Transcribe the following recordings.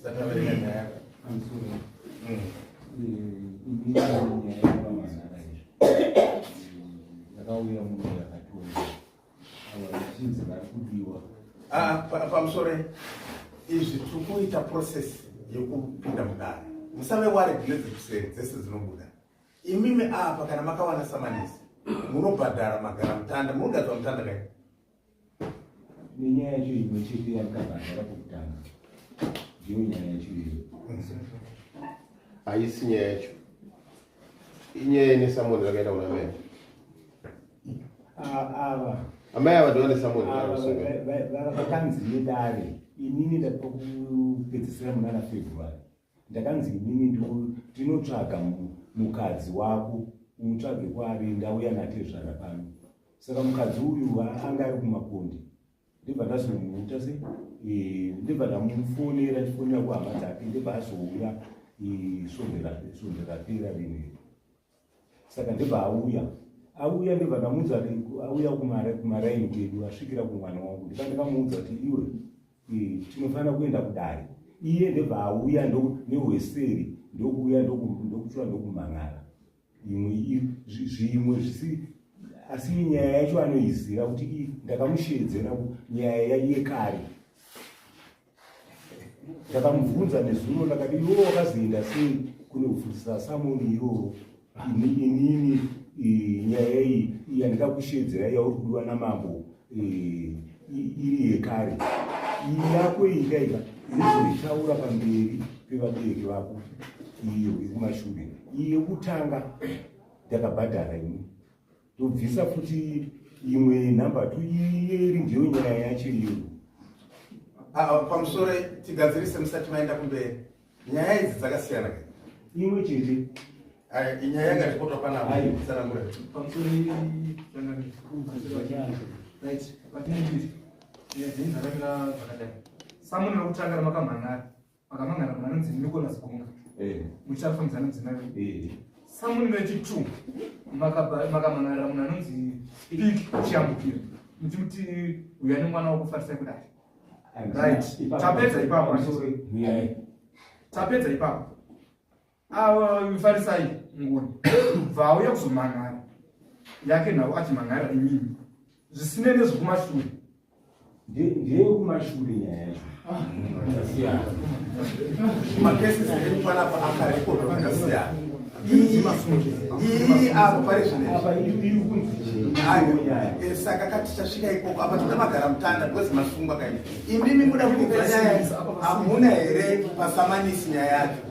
satavereka nyaya amsura ini yakauya munhu yakatonda ava vachinzi vari kudiwa pamusore izvi tiri kuita process yekupinda mudare musave waregulate kuseri dzese dzinobuda imimi apa kana makawana samanisi munobhadhara magara mutanda munogadzwa mutanda kai nenyaya yacho imwe chete yamukabhadhara pokutanga ndiyo nyaya yacho iyo haisi nyaya yacho inyaya nesamoni rakaenda kuna mai ava amai ava ndiva nesamoni vakanzi nedare inini ndapokupedzisira munana february ndakanzi inini ndinotsvaga mukadzi wako umutsvage kwaari ndauya natezvara pano saka mukadzi uyu anga ari kumakondi ndibva ndazomuita se ndibva ndamufonera chifonera kuhama dzake ndibva azouya sonderapera rineri saka ndibva auya ndibva ndamuudza kuti auya kumaraini kwedu asvikira kumwana wangu ndibva ndakamuudza kuti iwe tinofanira kuenda kudare iye ndibva auya nehweseri ndokuuya ndokutora ndokumang'ara zvimwe zvisi asi nyaya yacho anoiziva kuti ndakamushedzera nyaya yekare ndakamubvunza nezuno ndakati iwo wakazoenda sei kunofundisa samoni iroro inini nyaya iyi yandikakushedzera yauri kudiwa namambo iri yekare iyi yako ikaika inozoitaura pamberi pevabereki vako iyo yekumashure iyi yekutanga ndakabhadhara imwe tobvisa futi imwe namba 2 iyeri ndiyo nyaya yacho iyo pamusoro tigadzirise musati maenda kumberi nyaya idzi dzakasiyana kai imwe chete inyaya yakatipotwa panaasanangura pamusoro dzakaira zvakadai samuni rekutanga ramakamhangara makamhangara muna nonzi nicolas gunga muchafambidzana mudzimai samuni rechi2 makamhangara muna nonzi pik chiyambukira muchimuti uya nemwana wakufarisai kudai right tapedza ipapo tapedza ipapo farisai ngoni vauya kuzomhangara yake nhau achimhangara imimi zvisine nezvekumashure ndiye kumashure nyaya yacho makesi zirikupanapa akarekodwa vakasiyana iyi apo pari zvinezvi saka kati tasvika ikoko apa toda magara mutanda because masungwa kaii imimi muda kuibva nyaya hamuna here pasamanisi nyaya yacho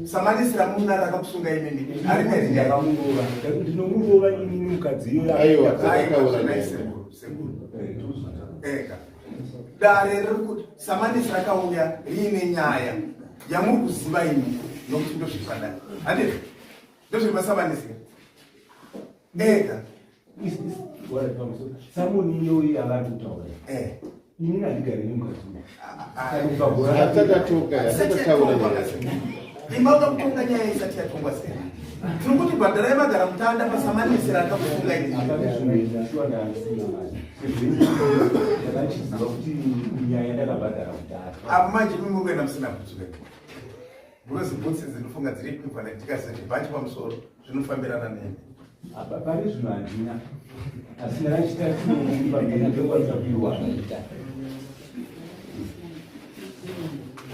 samanisi ramuna rakakusunga imimi ari kairi yakamurova ndinomurova inini mukadziyo ega dare riri samanisi rakauya riine nyaya yamuri kuziva imi nokuti ndozvipadare handizvo ndozvemasamanisi ega samoni iyoyi avari kutaura ini handigare nemukadzi imauda kutonga nyaya isati yatongwa sei tinokuti bhadhara yemagara mutanda pasamanisi rakakusunga ndakachiziva kuti nyaya ndakabhadhara kudhara apo manje mimi murikuenda musina bhutsuke bhurozi bhutsi dzinofunga dziri equivalent bhachi pamusoro zvinofambirana nene apa pane zvino handina asi ndakachitatinokwanisa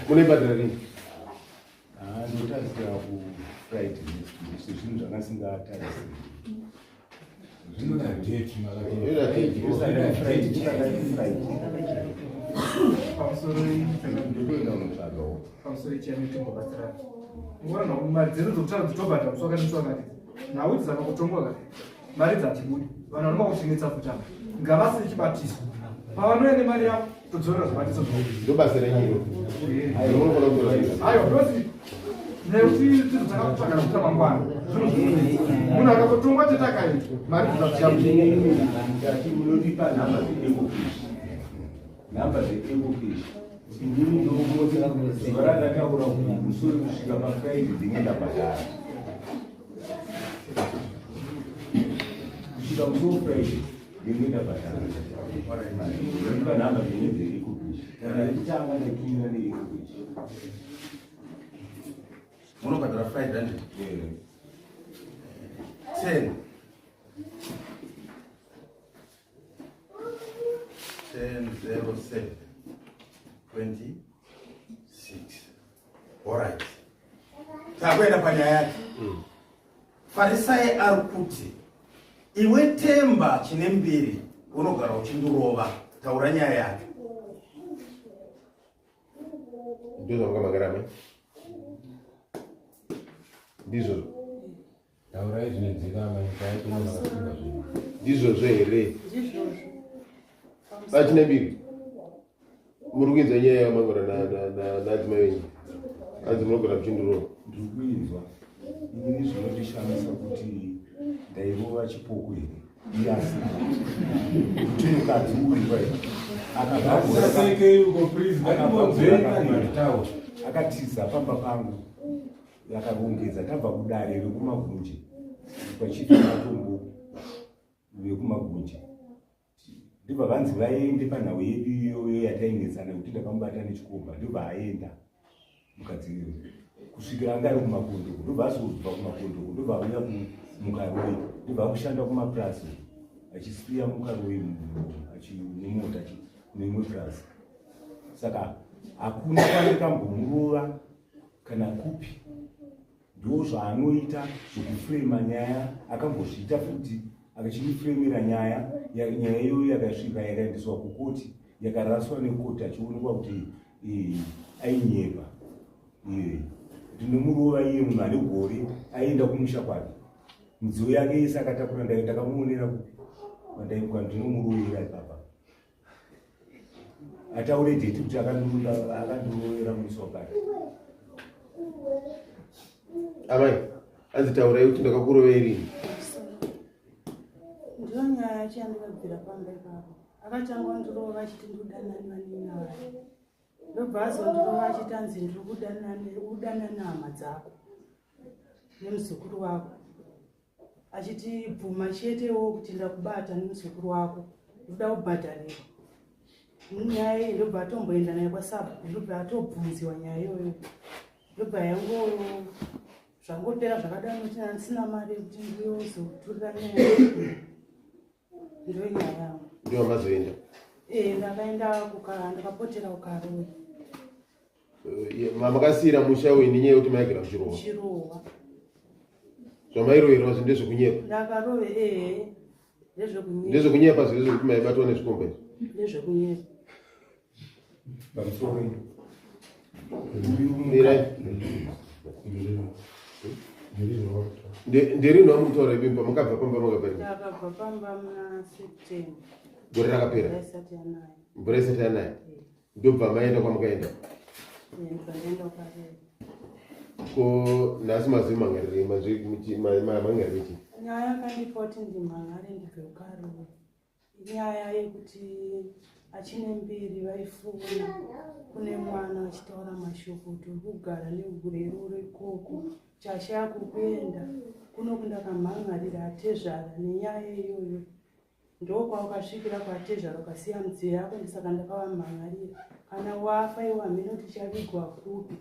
mune bhadhara rini ndotadzira kufriday sezvinhu zvakasingatarisi pamusoro ichianotimbobatsirana ngorana mari dzedu dzokutaura dzitobhadha muswakati muswakati nhau dzisaka kutongwa kati mari dzatibudi vanhu vanonga kuchengetsa futama ngavasi ichibatiswa pavanoende mari yavo todzorera zvibatiso ndobasa renyiro aiwa ndozi nekuti zvinhu dzakakutsvaga nokuta mangwana munhu akatotongwa tetakaita mari dzatimunodipa nhamba dzeekofish inini ndokumoza zuva randataura kuti musori kusvika pafriday dzinge ndabhadhara kusvika musoro friday dzinge ndabhadhara ipa nhamba dzinge dzeekofish kana ichitanga nekina neekofish munobhadhara 500 10 1007 26. Alright. Takwenda panya yake. Farisai ari kuti iwe temba chine mbiri unogara uchindurova taura nyaya yake. Ndizo mkamagara mai. Ndizo. Taura izvi nzikama ikaitona kasimba zvinhu. Ndizo here. Ndizvo. Achine mbiri. Murukinza nyaya yamangora na adzimai. Adzimogara kuchindurova. Ndikuinzwa. Ini zvinondishamisa kuti ndairova chipoko here. Yes. Mukadzi uri pai. Akatiza pamba pangu yakarongedza tabva kudare rekumagunje pachiti matombo vekumagunje ndibva vanzi vaende panhau yedu iyoyo yatainetsana kuti ndakamubata nechikomba ndibva aenda mukadzi kusvikira anga ari kumakondoko ndobva azobva kumakondoko ndobva auya mukaroi ndibva akushanda kumapurasi achisiya mukaroi nemota nemwe purasi saka hakuna kwanekambomuruva kana kupi ndo zvaanoita zvokufrema nyaya akambozviita futi akachifremera nyaya iyoyo yakasvika yakaendeswa kukoti yakaraswa nekoti achionekwa kuti ainyepa ndinomurova iye munhu ane gore aenda kumusha kwake midziyo yake yese akatakura ndakamuonera kupi kwandinomurovera ipapa ataure dheti kuti akandirovera muisi wakati Amai, anzitaurai kuti ndakakuroverini. Ndiyo nyaya chandikabvira pamba ipapo. Akachangondirova achiti ndikudanana naye. Ndobva azondirova achiti anzi ndiri kudanana hama dzako nemuzukuru wako. Achiti bvuma chetewo kuti ndakubata nemuzukuru wako. Ndoda kubhadharira. Nyaya iyi ndobva atomboenda naye kwasabhuku ndobva atobvunziwa nyaya iyoyo. Ndobva yango zvangopera zvakadaro kuti handisina mari yekuti ndiyozoturira nyaya ndiyo nyaya yangu. Ndiyo mazoenda. Ndakaenda ndakapotera kukaroi. Makasiyira musha uyu nenyaya yekuti maigara kuchirowa. Chirowa. Zvamairoverwa ndezvekunyepa. Ndakarove ndezvekunyepa. Ndezvekunyepa zviri zvekuti maibatwa nezvikomba izvi. Ndezvekunyepa. pamusoro nderino wamutaura ibimba mukabva pamba makabva Ndakabva pamba muna September. gore rakapera Isati yanayo. mvura isati yanaya ndobva maenda kwamukaenda Ndikaenda kukaroi. ko nhasi mazivi mangarire mangarire chi Nyaya yakandipa kuti ndimhan'are ndibve kukaroi. Nyaya yekuti achine mbiri vaifuna kune mwana achitaura mashoko kuti uri kugara neurero ikoko chashaya kukuenda kuno kundakamhan'arira atezvara nenyaya iyoyo ndokwakasvikira kuatezvara ukasiya mudziyo yako ndisaka ndakavamhan'arira kana wafa iwe hamene kuti chavigwa kupi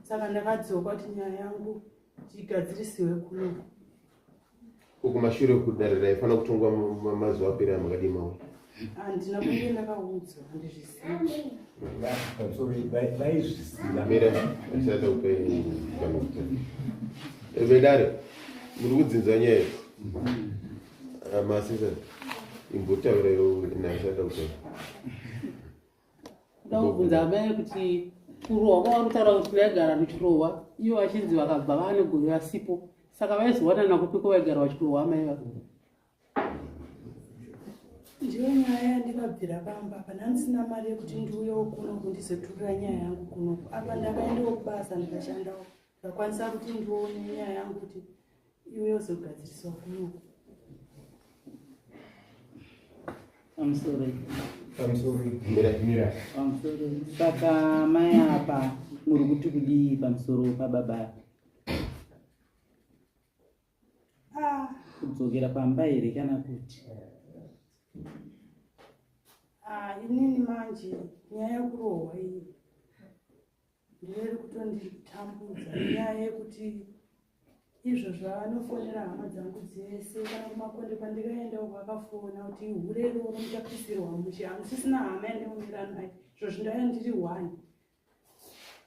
saka ndakadzoka kuti nyaya yangu tigadzirisiwe kuno ukumashure kudarira ifana kutongwa mazuva apera makadi mawe handina kunge ndakaudzwa handizviziva pamusoro vaizvisiva mira achada kupe kamuta vedare muri kudzinza nyaya masisa imbotaurairo nachada kupe ndakubvunza amai kuti kurohwa kwavari kutaura kuti vaigara muchirohwa ivo vachinzi vakabva vane guru vasipo saka vaizowanana kupi kwavaigara vachirohwa amai vako ndiyo nyaya yandikabvira pamba apa handisina mari yekuti ndiuyewo kuno kundizoturira nyaya yangu kunoku apa ndakaendawo kubasa ndikashandawo ndakwanisa kuti ndione nyaya yangu kuti iwe yozogadziriswa kunoku pamusoro mira pamusoro saka mai apa muri kuti kudii pamusoro pababa kudzokera pamba here kana kuti inini manje nyaya yakurohwa iyi ndiri kutonditambudza nyaya yekuti izvo zvanofonera hama dzangu dzese kana kumakonde kwandikaenda uko akafona kuti hurero muchapisirwa mushe hamusisina hama yandinomira nayo izvo zvindaya ndiri 1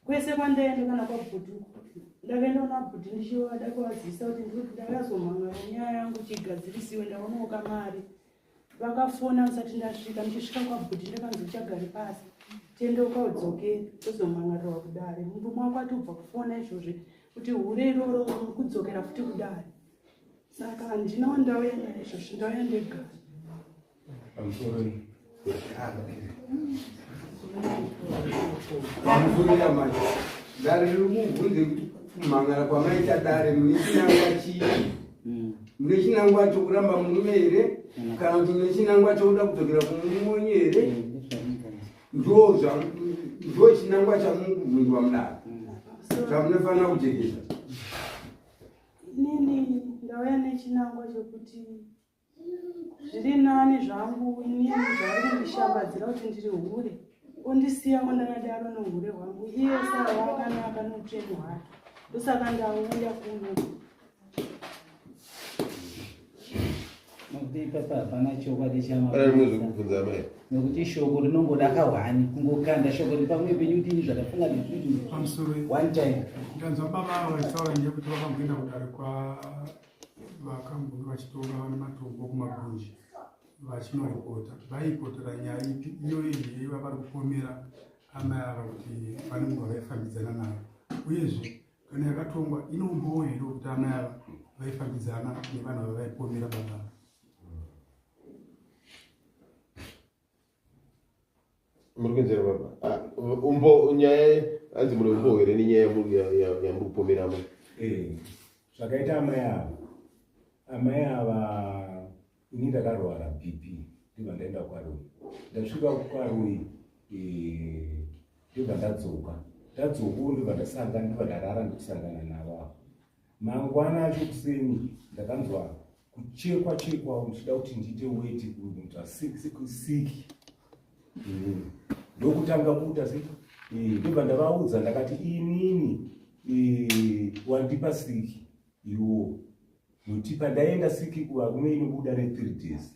kwese kwandaenda kana kwabhutuku ndakaenda kuna bhuti ndichivada kuvazivisa kuti ndakazomhanga nyaya yangu chigadzirisiwe ndaonawo kamari vakafona usati ndasvika ndichisvika kwabhuti ndakanzi uchagari pasi tiende ukaudzokera tozomhangarira kudare murume wako atobva kufona izvozvi kuti hure iroro kudzokera futi kudare saka handinawo ndauya naye izvozvi ndauya ndegara pamusoro pamusoro macho dare riri kubvunze kuti kumhangara kwamaita dare mune chinangwa chii mune chinangwa chokuramba murume here kana kuti mune chinangwa chokuda kudzokera kumumonye here ndo chinangwa chamukubvunzwa mudare chamunofanira kujekesa inini ndauya nechinangwa chokuti zviri nani zvangu inini zvari kundishambadzira kuti ndiri hure ondisiyawo ndakadaro nohure hwangu iye sara wakanaka noupenyu hwake ndosaka ndauya kuno nokuti ipapa hapana chokwadi Zvekubvunza mai. nokuti shoko rinongoda kahwani kungokanda shoko ripamwe penyu kuti zvakafunga nezviti one time ndanzwa baba vaitaura ndekuti vakamboenda kudare vakambonge vachitora nematombo kumagunji vachinoripota vaipotera nyaya iyoyi ndeiva vari kupomera amai ava kuti pane munhu wavaifambidzana navo uyezve kana yakatongwa inombowo here kuti amai ava vaifambidzana nevanhu vavaipomera baba Murikuenzera baba. Umbo nyaya anzi muri umbo here nenyaya yamuri kupomeramo. Zvakaita amai ava ini ndakarwara BP ndibva ndaenda kwaRui. Ndasvika kwaRui ndibva ndadzoka ndibva ndarara ndikusangana navo. Mangwana acho kuseni ndakanzwa kuchekwa ndichida kuti ndiite weti kuita 6 ndokutanga kuita ndibva ndavaudza ndakati inini wandipa 6 iwo nokuti pandaenda 6 kuvarume inobuda ne3 days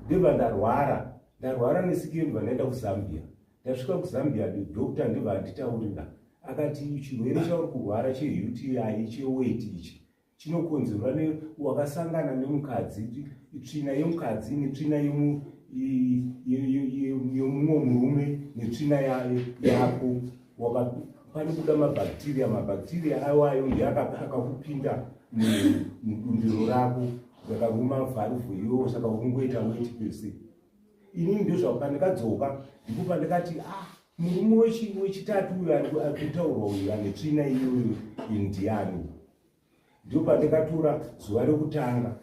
ndibva ndarwara ne6 ndibva ndaenda kuZambia. Ndasvika kuZambia dhokta ndibva anditaurira akati chirwere chauri kurwara cheUTI cheweti ichi chinokonzerwa wakasangana nemukadzi, tsvina yemukadzi netsvina yemumwe murume netsvina yako pane kuda mabhakteria awayo ndiakakupinda mudundiro rako yakaruma vhalvu iyoyo saka ukungoita weti pese. Inini ndozvapandikadzoka ndipo pandikati murume wechitatu uyu ari kutaurwa uyu ane tsvina iyoyo indiani. Ndipo pandikatora zuva rekutanga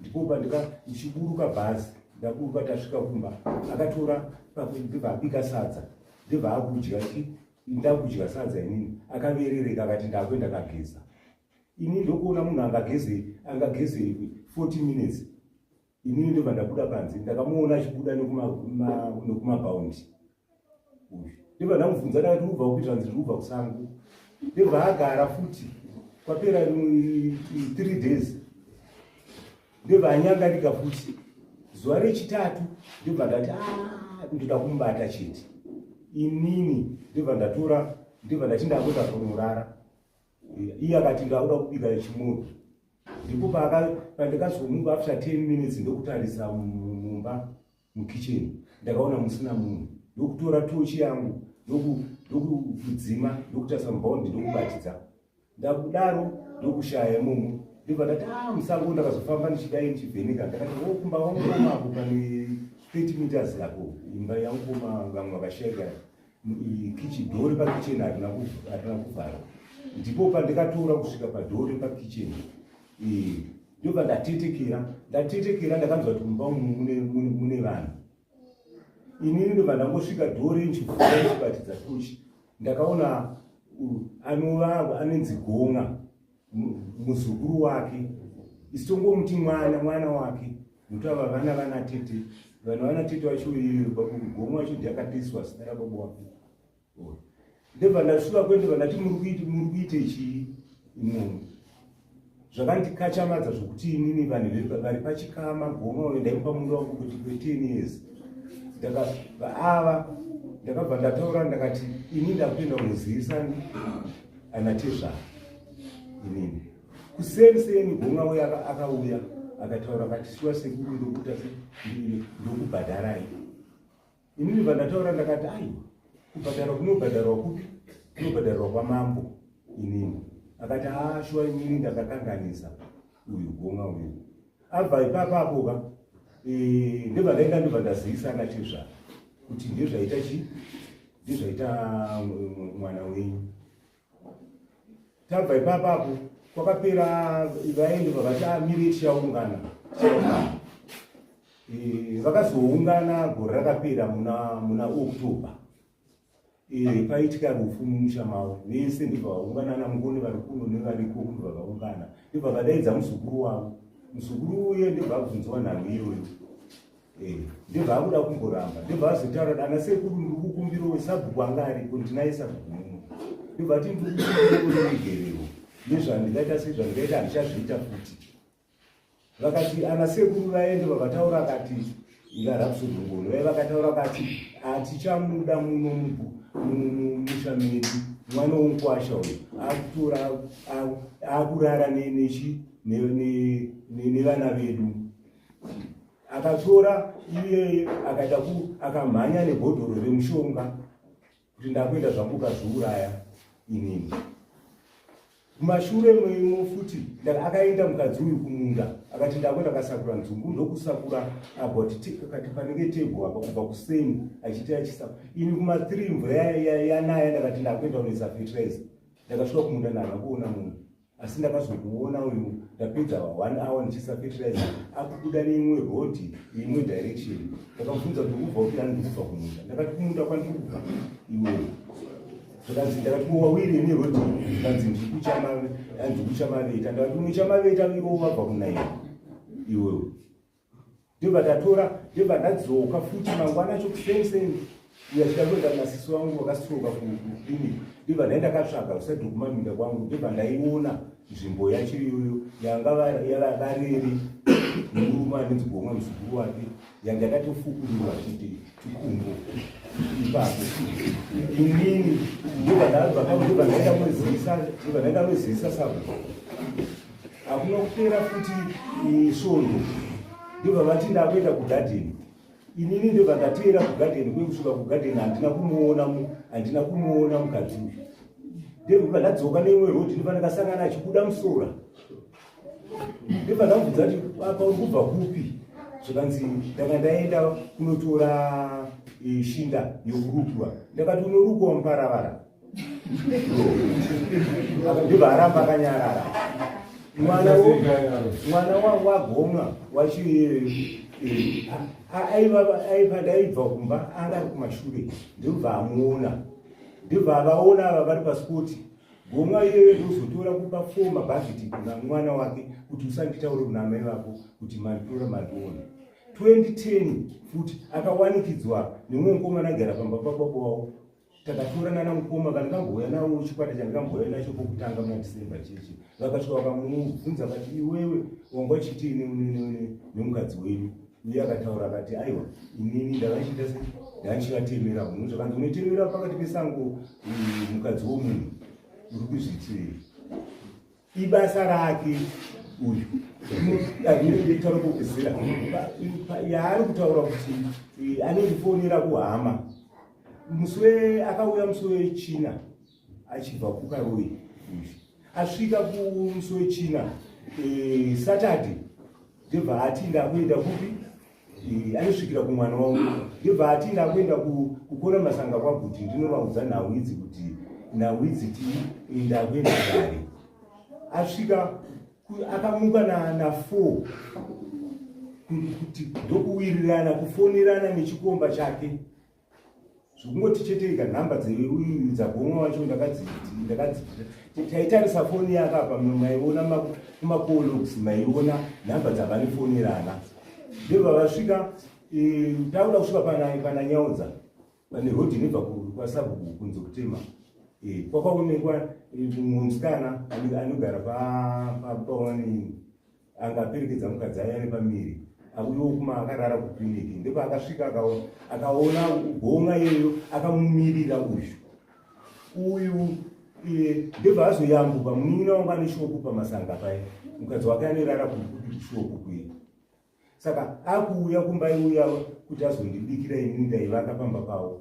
ndipo pandichiburuka bhazi ndaburuka tasvika kumba akatora ndibva abika sadza ndibva akudya ndakudya sadza inini akaverereka akati ndakwenda kageza. Inini ndokuona munhu angageze 40 minutes inini ndibva ndabuda panze ndakamuona achibuda nekumabhaundi ndibva ndamubvunza ndakati ubva kuita nzi ubva kusango ndibva agara futi kwapera 3 days ndibva anyangarika futi. Zuva rechitatu ndibva ndati ndoda kumubata chete inini ndibva ndachinda kuenda kunorara iye akati ndakuda kubika chimuro. Ndipo pandikazomuka after 10 minutes ndokutarisa mumba mukicheni ndakaona musina munhu ndokutora tochi yangu ndokudzima ndokutarisa mubhaundi ndokubatidza ndakudaro ndokushaya imomo ndibva ndati musango ndakazofamba ndichidai ndichivheneka ndakati kumba wangu kwamako pane 30 meters apo imba yangu vamwe vakashayika dhori pakicheni hatina kuvhara. Ndipo pandikatora kusvika padhori pakicheni ndobva ndatetekera ndakanzwa kuti mumba umu mune vanhu. Inini ndobva ndangosvika dhori ndichivhura ndichibatidza tochi ndakaona anonzi Gonga muzukuru wake isitongomuti mwana wake nokuti ava vana tete vacho Gonga wacho ndiakatiswa zita rababa wake ndebva ndashuva kwendebva ndati muri kuite chii imomo zvakandikachamadza zvokuti inini vanhu vari pachikama goma ndaipa mundu wangu kuti kwe10 years ava ndakabva ndataura ndakati ini ndakupinda kuzivisa anatezva inini kuseni goma uye akauya akataura akati shuwa sekuru ndokuta ndokubhadharai inini bva ndataura ndakati aiwa kubhadharwa kunobhadharwa kupi kunobhadharwa kwamambo inini akati shuwa inini ndakakanganisa uyu goma uyu abva ipapapoka ndibva ndaenda ndibva ndazivisa anatezva kuti ndezvaita chi ndezvaita mwana wenyu tabva ipapapo kwakapera vaende vakati amire tichaungana vakazoungana gore rakapera muna October paitika rufu mumusha mavo vese ndibva vaungana namungoni vari kuno nevariko ndibva vaungana ndibva vadaidza muzukuru wavo muzukuru uye ndibva abvunzwa nharo iyoyo ndibva akuda kumboramba ndibva azotaura dana sekuru ndiri kukumbira wesabhuku anga ariko ndinaye sabhuku muno ndibva ati ndiri kukumbira negerero nezvandingaita sezvandingaita handichazviita futi vakati ana sekuru vaende vakataura kati ivarapsodongono vai vakataura kati hatichamuda muno mumusha medu mwana womukwasha uyu akutora akurara nevana vedu akatora iye akaita akamhanya nebhodhoro remushonga kuti ndakuenda zvangu kazviuraya inini kumashure meimo futi akaenda mukadzi uyu kumunda akati ndakwenda kasakura nzungu ndokusakura aboti kati panenge tebho apa kubva kuseni achiti achisakura ini kuma3 mvura yanaya ndakati ndakwenda unoisa fertilizer ndakasvika kumunda ndakakuona munhu asi ndakazokuona uyu ndapedza 1 hour ndichisa fertilizer akubuda neimwe rodi imwe direction ndakamubvunza kuti ubva upi andikubva kumunda ndakati kumunda kwandikubva iwewe zvakanzi ndakati wawiri nerodi kanzi ndikuchamaveta ndakati unichamaveta ivo vabva kunaini iwewe ndibva ndatora ndibva ndadzoka futi mangwana acho kuseni uyachikakwenda nasisi wangu wakastroka kudini ndibva ndaenda katsvaga usati kumaminda kwangu ndibva ndaiona nzvimbo yacho iyoyo yanga vareri nemurume anenzi gomwa muzukuru wake yanga yakatofukurirwa chiti chikumbo ipapo inini ndibva ndaenda kunozivisa sabhuku hakuna kupera futi svondo ndibva vati ndakuenda kugadheni inini ndibva ndateera kugadheni kwekusvika kugadheni handina kumuona mukadzi uyu ndibva ndadzoka neimwe rodi ndibva ndakasangana achikuda musora ndibva ndamubvudza kuti apa uri kubva kupi zvakanzi ndanga ndaenda kunotora shinda yokurukwa ndakati unorukwa muparavara ndibva aramba akanyarara mwana wangu agomwa daibva kumba anga ari kumashure ndibva amuona ndibva avaona ava vari paspoti gomwa iyoyo ndozotora kupa 4 mabhageti kuna mwana wake kuti usanditaure kuna mai vako kuti manditora mandione 2010 futi akawanikidzwa nemumwe mukomana agara pamba pababa wavo takatorana namukoma vandikambouya nawo chikwata chandikambouya nacho pokutanga muna December chechi vakasvika vakamubvunza vati iwewe wanga chitini nemukadzi wenyu iye akataura akati aiwa inini ndakachita ndanchivatemera munhu zvakanzi unotemera pakati pesango mukadzi womunhu uri kuzvitirei ibasa rake uyu nditaura kupedzisira yaari kutaura kuti anondifonera kuhama akauya musi wechina achibva kukarowe asvika kumusi wechina Saturday ndibva ati ndakuenda kupi anosvikira kumwana wangu ndibva ati ndakuenda kukona masanga kwaguti ndinovaudza nhau idzi kuti nhau idzi ti ndakuenda kare asvika akamuka na4 kuti ndokuwirirana kufonerana nechikomba chake zvokungoti cheteka nhamba dzagomwa wacho taitarisa foni yake apa maiona kumakologs maiona nhamba dzavanofonerana ndibva vasvika tauda kusvika pana nyaudza pane rodi nebva kwasabhuku kunze kutema kwakaonekwa musikana anogara paoni angaperekedza mukadzi aya nepamiri akuiwo kuma akarara kukliniki ndipo akasvika akaona gonga iyoyo akamumirira uyu ndebva azoyambuka munin'ina wangu ane shopu pamasanga paya mukadzi wake anorara kushopu kuye saka akuuya kumbaiuya kuti azondibikira inini ndaivaka pamba pavo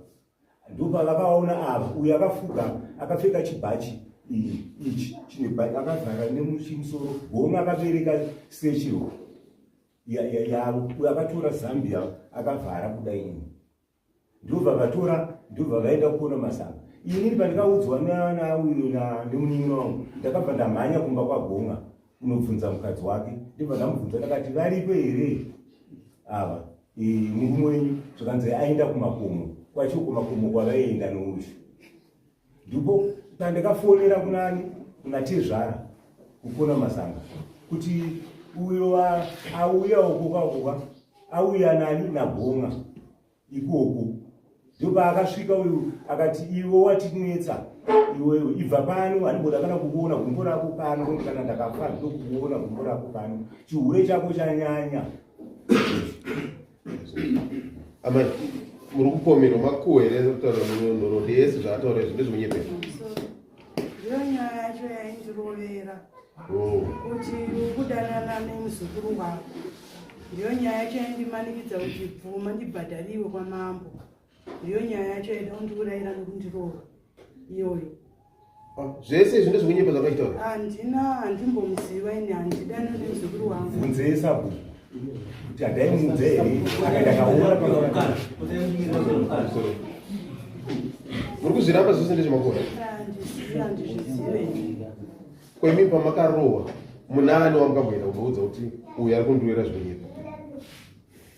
ndopavakaona ava uyu akafuga akapfeka chibhachi ichi chine akavhara nemuchimusoro gonga akabereka sechiro yavo uyu akatora zambia akavhara kudai ini ndobva vatora ndobva vaenda kuona masanga inini pandikaudzwa nemunin'ina wangu ndakabva ndamhanya kumba kwagonga unobvunza mukadzi wake ndibva ndamubvunza ndakati varipo here ava murume wenyu zvakanzi aenda kumakomo kwacho kumakomo kwavaienda noushu ndipo pandikafonera kuna tezvara kukona masanga kuti uyo auya ukokakoka auya nani nagonga ikoko ndipo akasvika uyu akati iwe watinetsa iwewe ibva pano handiboda kana kukuona gumbo rako pano kana ndakafa ndokukuona gumbo rako pano chihure chako chanyanya amai muri kupomera makuhwa here kutaura munonhoro ndeyese zvaataura izvi ndezvemunyepera ndiyo nyaya yacho yaindirovera kuti kudanana nemuzukuru wako ndiyo nyaya yacho yaindimanikidza kuti bvuma ndibhadhariwe kwamambo ndiyo nyaya yacho yaida kundiurayira nekundirova iyoyo zvese izvi ndezvekunyepa zvakaitaura handimbomuziva ini handidana nemuzukuru wangu bvunzei sabhuku kuti hadaimudze here akandakaona muri kuzviramba zvose ndezvemakore kwemi pamakarohwa munani wamukamboenda kunoudza kuti uyu ari kundiwira zvekunyepa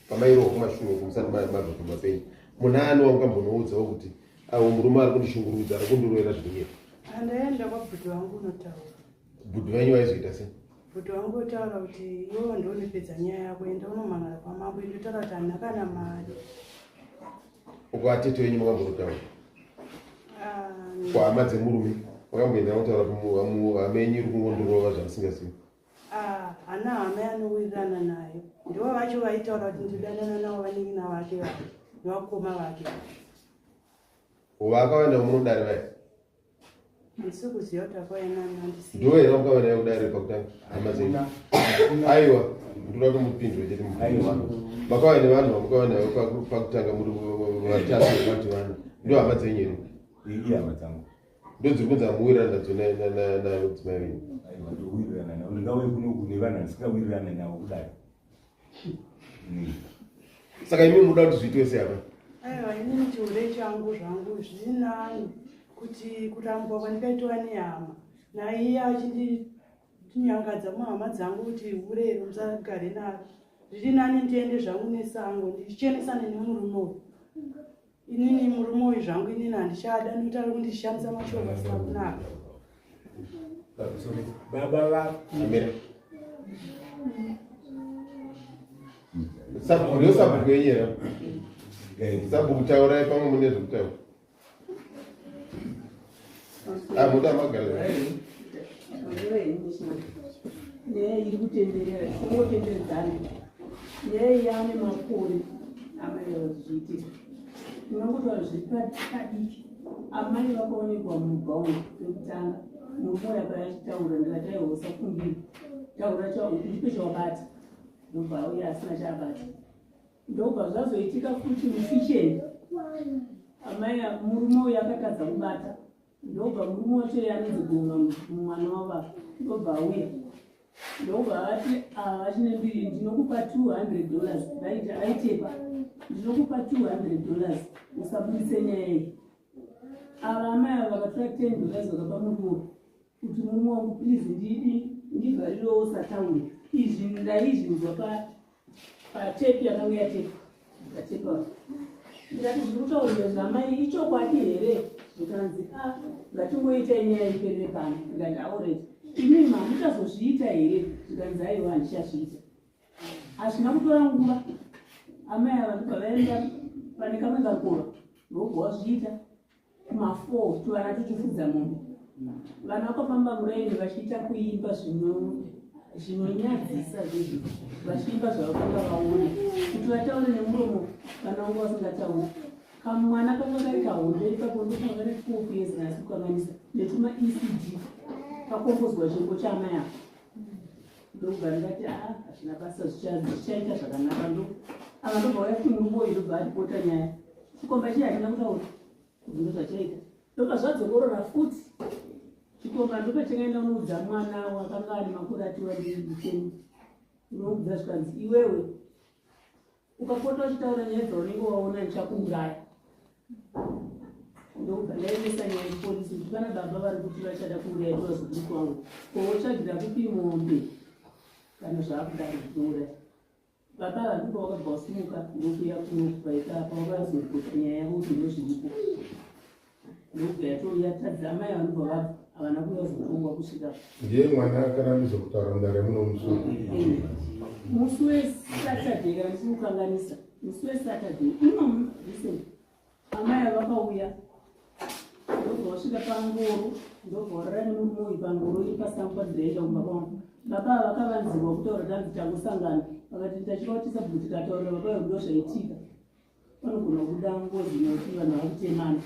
pamairohwa kumashure kumusati mabva kumapenyu munani wamukambonoudzawo kuti avo murume ari kundishungurudza ari kundiwira zvekunyepa andaenda kwabhudhu wangu unotaura bhudhu venyu vaizoita sei bhudhu wangu otaura kuti iwewo ndonipedza nyaya yako enda unomangana kwamambo indotaura kuti handina kana mari uko atete wenyu makambonotaura kwahama dzemurume makamboenda kutaura hamenyu iri kungondirova zvamusingasivi hana hama yanowirirana nayo ndivo vacho vaitaura kuti ndidanana navo vanin'ina vake nevakoma vake vakawanda munodare vai ndisi kuziva kuti akwaenanandisi ndo here mukavanayo kudare pakutanga hama dzenyu aiwa ndoda kumupindura chete makava nevanhu vamukavanayo pakutanga muri vatatu vati vana ndo hama dzenyu here iyi hama dzangu ndo dziri kunzi amuwirirana nadzo nadzimai venyu ndowirirana navo ndingauye kunoku nevanhu andisingawirirana navo kudai saka imi muda kuti zviitwe sehama aiwa inini chiure changu zvangu zvinani kuti kurambwa kwandikaitwa nehama naiye achinditinyangadza muhama dzangu kuti urero musagare naro zviri nani ndiende zvangu nesango ndichichenesane nemurume uyu inini murume uyu zvangu inini handichada ndotara kundishandisa mashoko asina kunaka baba sabhuku sabhuku yenyera sabhuku taurai pamwe mune zvekutaura muda magara iri kutenderera ingotenderedzana yane makore amaiva zvichiitika inongotaura zviri padiki amai vakaonekwa mugaundi pekutanga murume yakaya achitaura ndikati aihosakumbiri taura ndipe chawabata ndobva auya asina chaabata ndobva zvazoitika futi mukicheni amai murume uyu akatadza kubata ndobva murume wacho yanonzi gonga mwana wavavo ndobva auya ndobva vati vachine mbiri ndinokupa $200 aitepa ndinokupa $200 usabudise nyaya iyi ava amai ava vakatora $10 vakapa murume kuti murume wangu please ndivharirewo usataure izvi ndaizvinzwa patepi yakanga yatepa ndikatepa ndikati zviri kutaurira zvamai ichokwadi here ndikanzi ngatingoitai nyaya ipere pano ndikati aureti imi mamutazozviita here ndikanzi aiwa handichazviita hazvina kutora nguva amai ava ndibva vaenda pane kamwe kakora ndobva wazviita kuma4 tuvana tuchifudza mombe. Vana vakafamba muraini vachiita kuimba zvinonyadzisa zvezvo, vachiimba zvavakanga vaona kuti vataure nemuromo kana vanga vasingatauri. Kamwana kanga kari kahombe ipapo ndokanga kari 12 years nasi kukanganisa netuma ECG kakombozwa chombo chamai apo. Ndobva ndikati hazvina basa zvichaita zvakanaka. Ava ndobva vaya kuti murume uyu ndobva atipota nyaya chikomba chii hatina kutaura kuti ndozvachaita. Ndobva zvadzongorora futi chikomba ndopachangaenda unoudza mwana wakanga ane makore ati wandii unoudza zvikanzi iwewe ukapota uchitaura nyaya dzaunenge waona ndichakuuraya. Ndobva ndaendesa nyaya yepolisi kuti pana baba vari kuti vachada kuuraya ndovazokuri kwangu koochagira kupi mombe kana zvaakudaro zvinouraya. Baba vandupa wakabva wasimuka ndokuya kunokupaika apa wakazoripota nyaya yavo kuti ndozviripo. Ndobva yatadza amai vanobva vabva havana kuya kuzotongwa kusvika. Ndiye mwana akarambidza kutaura mundare muno musi. Musi weSaturday kana ndikukanganisa. Musi weSaturday listen, amai vakauya ndobva wasvika pangoro ndobva warara nemurume uyu pangoro iri pasangwa dziraenda kumba kwangu. Baba vakavanzirwa kutaura tanzi tangosangana vakati tachika tisabhuti tikataurira baba yondo zvaitika panogona kuda ngozi nokuti vanhu vakutemana.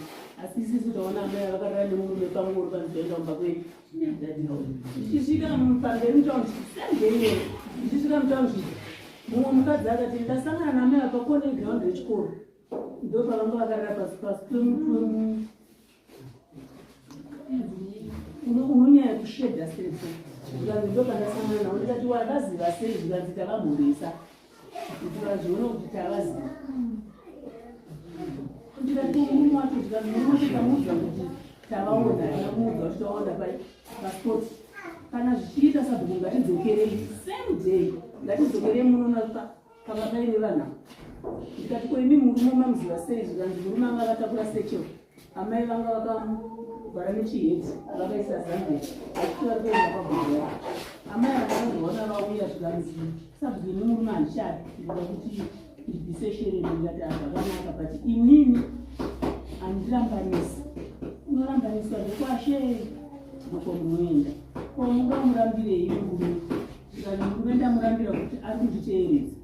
Asi isisu taona amai vakarara nemurume pangoro panziraenda kumba kwedu. Tichisvika pamberi mutaundship sandeiwe tichisvika mutaundship mumwe mukadzi akati ndasangana namai apakone ground yechikoro ndopavanga vakarara pasi unonyaya kushedha seso zvikanzi ndopandasangana navo ndikati wakaziva sei zvikanzi tavamhurisa kuti vazviona kuti tavaziva ndikati umwe wacho zvikanzi munotikamudza kuti tavaona tinamuudza kuti taona pasport kana zvichiita sabhuku ngatidzokerei same day ngatidzokerei munoona paka paine vanhu. Ndikati koimi murume mamuziva sei zvikanzi murume anga akatakura sechero amai vanga vakavhara nechiheti vakaisa zambe achiti vari kuenda pabhuku amai vakazoona vauya zvikanzi sabhuku ine murume handishati ndida kuti ndibvise shereni ndikati zvakanaka but inini handirambanisi unorambaniswa ndekwashe mukomunoenda komungamurambirei murume zvikanzi murume ndamurambira kuti ari kunditeeredza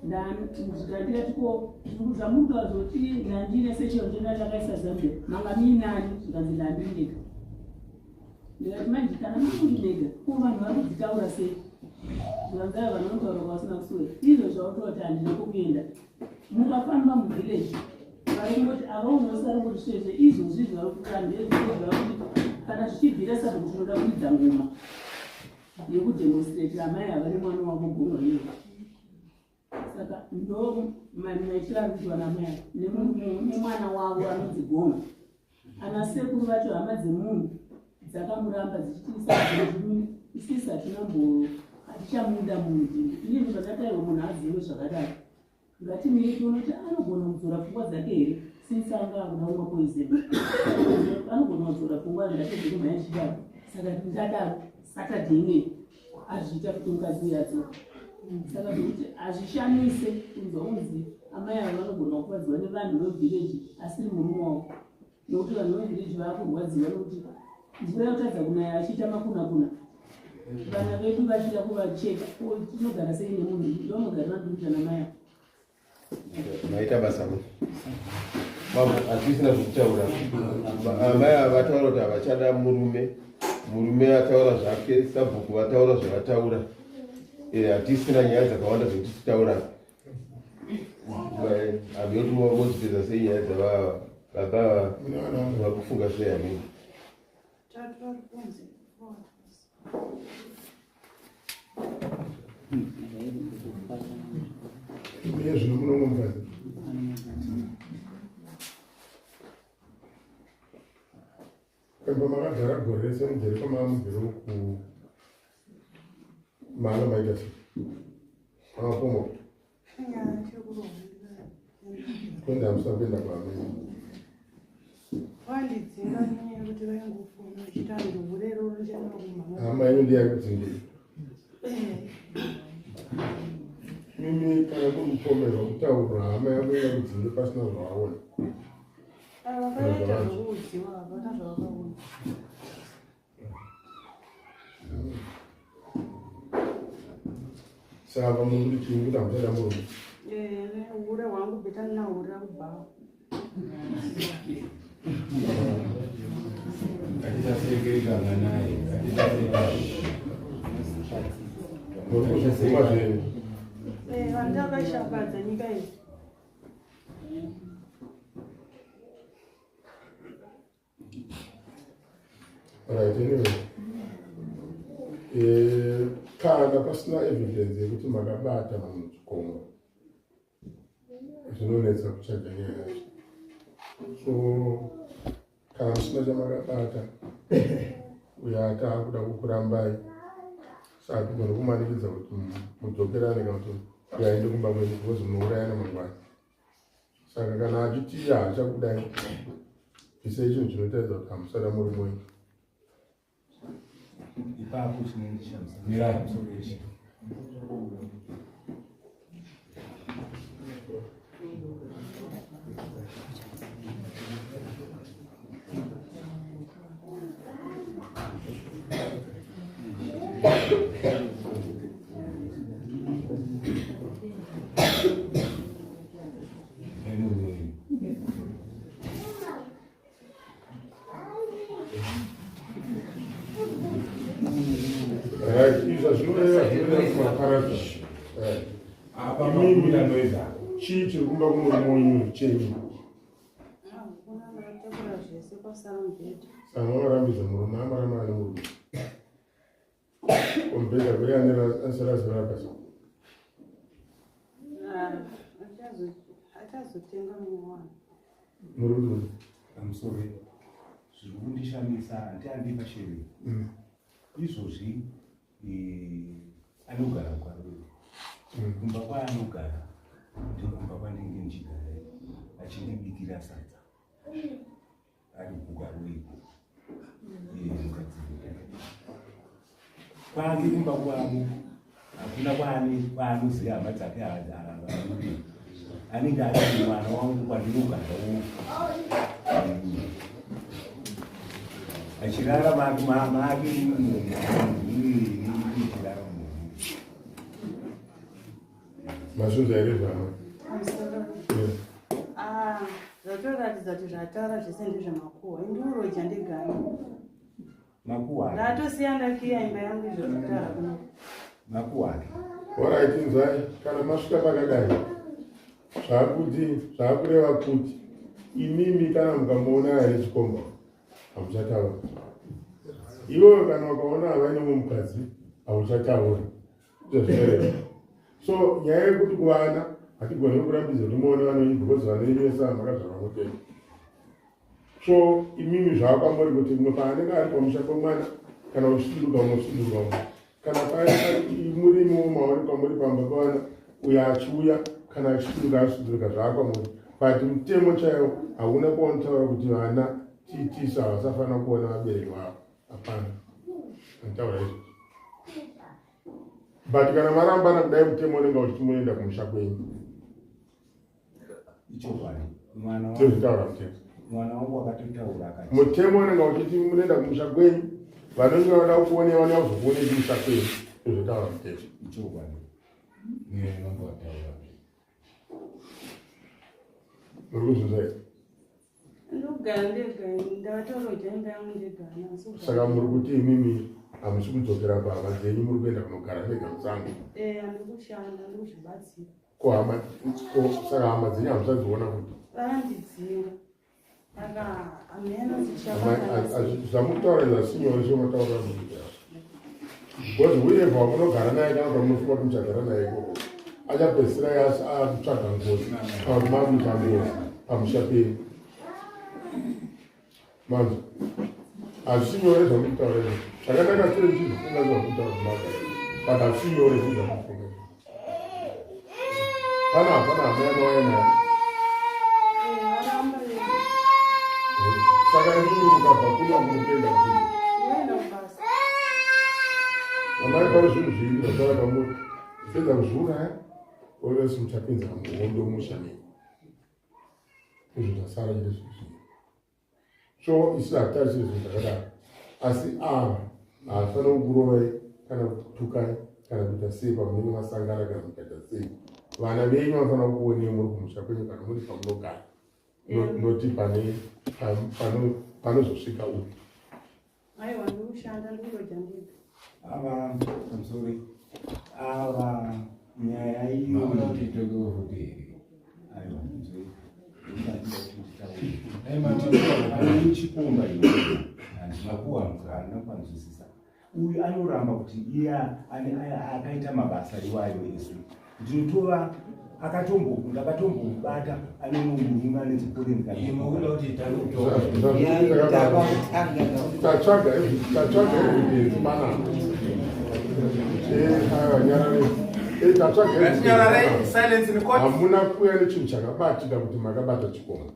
ndikatiko zvamurikutaura zoti ndandine sechero ndenda chakaisa zambia manga miinani zvikanzi ndandinega ndikati manje kana mamuri nega ko vanhu vari kudzitaura sei zvikanzi ava vanotaura kwasina kuswera izvo zvautoti handina kokuenda mukafamba muvhileji varingoti ava unosara kuti svesve izvozvi zvari kukandezvaakuti kana zvichibvira sabhuku tinoda kuridza ngoma yekudemonstratira amai havari mwana wamugomwa iye. Saka ndo maitira kuitwa namai nemwana wavo anonzi Goma. Ana sekuru vacho hama dzemunhu dzakamuramba dzichiti isisi hatinambo hatichamuda munhu ini zvakataiwa munhu azive zvakadaro ngatimiri unoti anogona kudzora pfungwa dzake here since anga akuda kumwa poison anogona kudzora pfungwa ndatedzekuma yachidaro saka ndadaro Saturday ine azviita kuti mukadzi yadzo saka kuti azvishamise kunzwa kunzi amai avo vanogona kukwadzwa nevanhu vevhileji asiri murume wavo nokuti vanhu vevhileji vaakurwadziwa nokuti mvura yotadza kunaya achiita makunakuna vana vedu vachida kuvacheka tinogara sei nemunhu ndonogarira ndokuita namai avo maita basa hatisina zvokutaura amai ava vataura kuti havachada murume ataura zvake sabhuku vataura zvavataura hatisina nyaya dzakawanda zvokuti titaura hamiyoti mozipedza sei nyaya dzavababa vakufunga sei hamini uye zvino munongomukadzi kamba makagara gore rese mugere pamamugere uku maana maita sei makapomo kwenda hamusapenda kwaamai vandidzinga nyaya kuti vaingofona uchita ndurero ruchenakuma amai ndiyakudzingira mimi kana kumupomerwa kutaura hama yako yakudzinge pasina zvawaona vakaita zvokuudziwa havana zvavakaona. Saka mundu chingu tamutenda murume. Ure hwangu betani naurira kubhawa. Atisasekerikana naye. Murikuzvivhuma zvenyu. Vanhu vakashambadza nyika iyi. Right, anyway. Kana pasina evidence yekuti makabata vanhu chikomba zvinonetsa kuchaja nyaya yacho. So kana musina chamakabata uyo ataakuda kukurambai saka kugona kumanikidza kuti mudzokerane kana kuti uyaende kumba kwenyu because munourayana mangwana. Saka kana achiti haachakudai isei chinhu chinotaridza kuti hamusada muri mwenyu. Ipapo chinondichamirai musoresha chii chiri kumba kumuri monyu chenyu? Saka mamarambidza murume amaramba ane murume kombedha kuri aneasarasara basa achazotenga muwana muruduni pamusoro zviri kundishamisa handiandipa sheri izvozvi anogara kwaruri kumba kwaanogara ndikumba kwandinge ndichigara achindibikira sadza ari kugarweiko kwake kumba kwavo hakuna kwaanoziva hama dzake anenge ari mwana wangu kwandinogarawo achirara mama ake ichirara mazunza here zvama zvatoratidza kuti zvataura zvese ndezvemakuhwa induro chandigara makuhwa ndatosiya ndakiya imba yangu izvozvataura kuno makuhwa oraiti nzai kana masvika pakadai zvaakureva kuti imimi kana mukamuona here chikomba hamuchataura ivo kana wakaona havaine mumukadzi hauchataura zvezvinoreva. So nyaya yekuti kuvana hatigoni kurambidza kuti muone vanonyi because vanoinyesa makazvara muteni. So imimi zvaakwamuri kuti paanenge ari pamusha kwemwana kana uchisunduka unosunduka kana murimo maonekwa muri pamba pavana uyo achiuya kana achisunduka asunduka zvaakwamuri but mutemo chaiwo hauna kuonotaura kuti vana titisa vasafanira kuona vabereki vavo hapana anotaura izvo. But kana marambana kudai mutemo unenge uchimuenda kumusha kwenyu ichozvitaura mwana wangu akatotaura akati mutemo unenge uchiti munoenda kumusha kwenyu vanonge vanoda kukuonea vanoda kuzokuonei kumusha kwenyu izvotaura mutemo ichokwadi uri kuzvizai ndogara ndega ndavataura kuti imba yangu ndegara saka muri kuti imimi hamusi kudzokera kuhama dzenyu muri kuenda kunogara ndega musango handikushanda ndikuzvibatsira ko hama saka hama dzenyu hamusadziona kuti vandidziva saka hamena zvamutaura zvasinyore somataura because whoever wamunogara naye kana pamunofunga kuti muchagara naye ikoko achapedzisira akutsvaga ngozi kana kuti makuita ngozi pamusha penyu manzo hazvinyore zvamutaura izvo zvakanaka sei zvizofunga zvamutaura zvamagara but hazvinyore zvizvamufunga pana hapana hama yanowaya naye saka nyinyi mukabva kuno munopenda kuti amai pari zvinhu zviri zvasara pamuri kupedza kuzviuraya ovesi muchapinza muhondo musha menyu izvo zvasara chete zvinhu zviri so isi hatari zvinhu zvakadaro asi ava haafanira kukurovai kana kutukai kana kuita sei pamunenge masangana kana kukaita sei. Vana venyu vanofanira kuonei muri kumusha kwenyu kana muri pamunogara noti panozosvika uyu. Aiwa ndikushanda ndikutojandika. Ava sorry. Ava nyaya iyo kuti tokuvuti. Aiwa chikomba iyo handinakuwa mukana kwanzwisisa. Uyu anoramba kuti iye akaita mabasa iwayo ese. Ndinotova akatombobata ane murume ane chikoreni tatsvaga evidence panapa hamuna kuuya nechinhu chakabatika kuti makabata chikomba.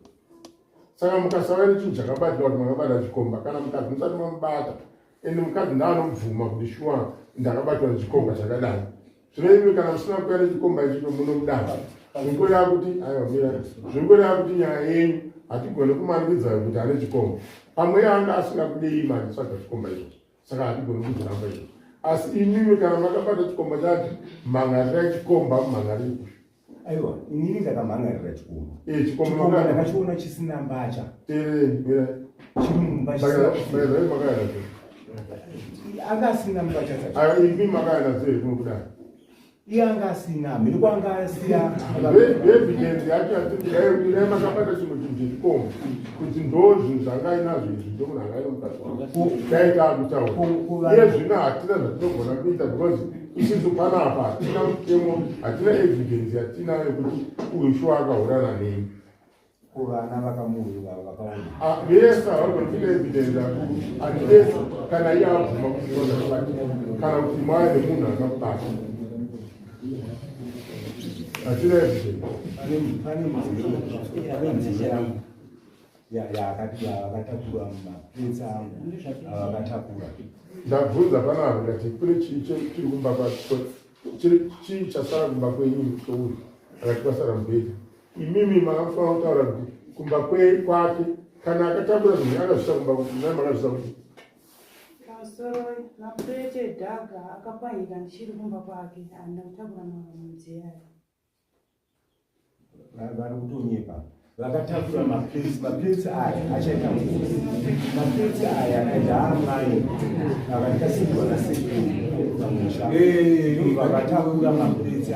Saka mukasauya nechinhu chakabatika kuti makabata chikomba kana mukadzi musati mamubata ende mukadzi ndaanomubvuma kuti shuwa ndakabatwa nechikomba chakadai zvinoimi kana musina kuuya nechikomba ichicho munomudana zvingoreva kuti nyaya yenyu hatigone kumanikidza kuti ane chikomba pamwe anga asingakudei manditsvaga chikomba ichocho saka hatigone kudziramba ichocho. Asi imimi kana makabata chikomba chati mhangarira chikomba mhangariri kushu. Aiwa inini ndakamhangarira chikomba. Chikomba ndakachiona chisina mbacha. Anga asina mbacha chacho. Imimi makaenda sei kunokudai. Iye anga asina miri kwanga asiya evidence yacho yatindidai makabata chimwe chinhu chechikomba kuti ndo zvinhu zvangainazvo izvi ndo munhu angaine mukati wako dai taakutaura iye zvino hatina zvatinogona kuita because isisu panapa hatina mutemo hatina evidence yatinayo yekuti uyu shuwa akahurana nei. Kuvana vakamuhura vakaona vese havagona kuita evidence hatidesi kana iye abvuma kuona kana kuti mwaya nemunhu akakubata. Pane nzira yangu yakatakura mapetsa angu avakatakura. Ndabvunza panapa ndikati kune chiri kumba chii chasara kumba kwenyu chouyu akati kwasara mubhedha. Imimi makafanira kutaura kuti kumba kwake kana akatakura zvinhu akazvisa kumba kuti nai makazvisa kuti pamusoro mapurete dhaga akapwanyika ndichiri kumba kwake handina kutakura mudziyayo. Vari kutonyepa vakatakura mapureti aya achaita mapureti aya akaitaamai akatikasigwa nasekuru pamusha vakatakura mapureti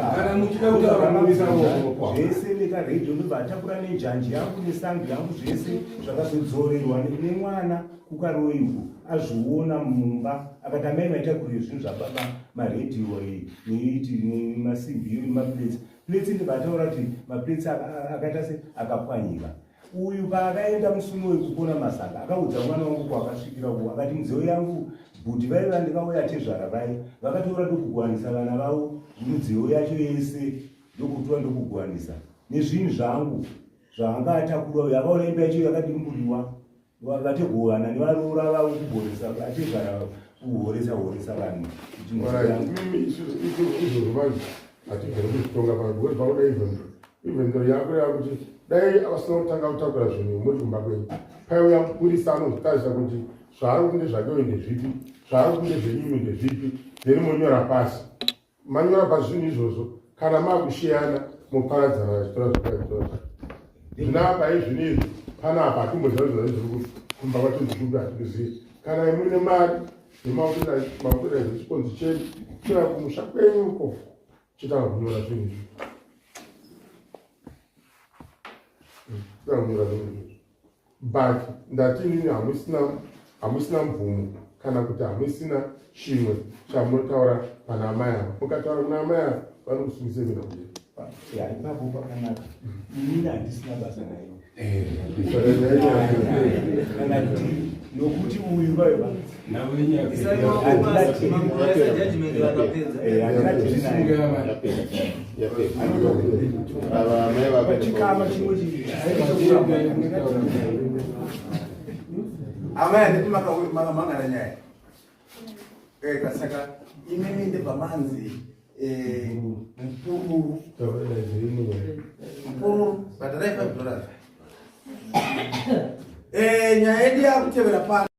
zvese nekaredhio ndobvatakura nenjanji yangu nesangu yangu zvese zvakazodzorerwa nemwana kukaroiku azviona mumba akati amai maitakura zvinhu zvababa maredhio neiti nemasimbi nemapureti pleti ndibataura kuti mapureti akaita se akapwanyika. Uyu paakaenda musuno wekupona masanga akaudza mwana wangu kwakasvikira kuwo akati mudziyo yangu bhuti vaiva ndikauya tezvara vai vakatora ndokugwanisa vana vavo midziyo yacho yese ndokutora ndokugwanisa nezvinhu zvangu zvaanga atakurwa uyu akaona imba yacho yakadimbuliwa vategovana nevaroora vavo kuboresa atezvara kuhoresa vanhu hatigere kuzvitonga panokuti pauda ivhendero yako yakuti dai vasina kutanga kutakura zvinhu muri kumba kwenyu paiuya mupurisa anozvitarisa kuti zvaari kunge zvakewo ndezvipi zvaari kunge zvenyimi ndezvipi then monyora pasi manyora pasi zvinhu izvozvo kana maakushiyana moparadzana vachitora zvakaitora zvinapa izvino izvi panapa hatimboziva zviri kumba kwacho ndishupi hatikuzivi kana muine mari nemautira zvechikonzi chedu kutora kumusha kwenyu uko chitanga kunyora zvinhu izvi kunyora zvinhu izvi but ndati inini hamusina mvumo kana kuti hamusina chimwe chamunotaura pana mai ava mukataura kuna mai ava vanokusungisa kuenda kudii ipapo pakanaka inini handisina basa nayo kana kuti nokuti uyu vaiva amaya nditi makamangana nyaya kasaka imimi ndibva manzi mupururu badara $5 nyaya yedu yakutevera pano